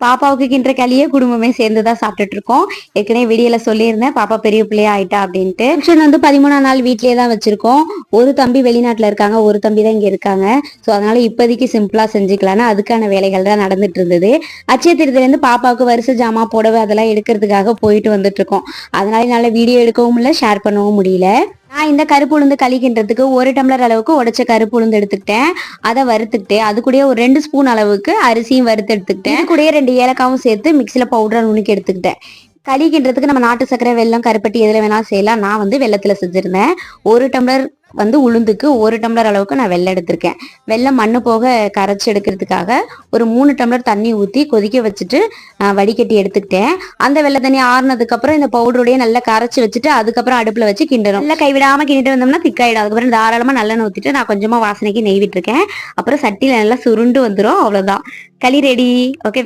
பாப்பாவுக்கு கிண்டுற களியே குடும்பமே சேர்ந்துதான் சாப்பிட்டுட்டு இருக்கோம். ஏற்கனவே வீடியோல சொல்லியிருந்தேன் பாப்பா பெரிய பிள்ளையா ஆயிட்டா அப்படின்ட்டு. ஃபங்க்ஷன் வந்து 13ஆம் நாள் வீட்லயே தான் வச்சிருக்கோம். ஒரு தம்பி வெளிநாட்டுல இருக்காங்க, ஒரு தம்பி தான் இங்க இருக்காங்க. ஸோ அதனால இப்போதைக்கு சிம்பிளா செஞ்சுக்கலான்னு அதுக்கான வேலைகள் தான் நடந்துட்டு இருந்தது. அட்சய திருதியில இருந்து பாப்பாவுக்கு வருஷ ஜாமா புடவை அதெல்லாம் எடுக்கிறதுக்காக போயிட்டு வந்துட்டு இருக்கோம். அதனால என்னால வீடியோ எடுக்கவும் இல்லை, ஷேர் பண்ணவும் முடியல. நான் இந்த கருப்பு உளுந்து களிக்கின்றதுக்கு 1 டம்ளர் அளவுக்கு உடைச்ச கருப்பு உளுந்து எடுத்துக்கிட்டேன். அதை வறுத்துக்கிட்டு அது கூடயே ஒரு 2 ஸ்பூன் அளவுக்கு அரிசியும் வறுத்து எடுத்துக்கிட்டேன். இது கூடயே 2 ஏலக்காவும் சேர்த்து மிக்சியில பவுடரா நுணுக்கி எடுத்துக்கிட்டேன். களிக்கின்றதுக்கு நம்ம நாட்டு சர்க்கரை, வெல்லம், கருப்பட்டி எதுல வேணாலும் செய்யலாம். நான் வந்து வெல்லத்துல செஞ்சிருந்தேன். 1 டம்ளர் வந்து உளுந்துக்கு 1 டம்ளர் அளவுக்கு நான் வெல்லம் எடுத்திருக்கேன். வெல்லம் மண்ணு போக கரைச்சி எடுக்கிறதுக்காக ஒரு 3 டம்ளர் தண்ணி ஊற்றி கொதிக்க வச்சுட்டு வடிகட்டி எடுத்துக்கிட்டேன். அந்த வெள்ளை தண்ணி ஆறுனதுக்கு அப்புறம் இந்த பவுடரோடய நல்லா கரைச்சி வச்சுட்டு அதுக்கப்புறம் அடுப்புல வச்சு கிண்டணும். நல்லா கைவிடாம கிண்டிட்டு வந்தோம்னா திக்காயிடும். அதுக்கப்புறம் தாராளமா நல்லெண்ணெய் ஊற்றிட்டு நான் கொஞ்சமா வாசனைக்கு நெய் விட்டுருக்கேன். அப்புறம் சட்டியில நல்லா சுருண்டு வந்துடும். அவ்வளவுதான், களி ரெடி. ஓகே.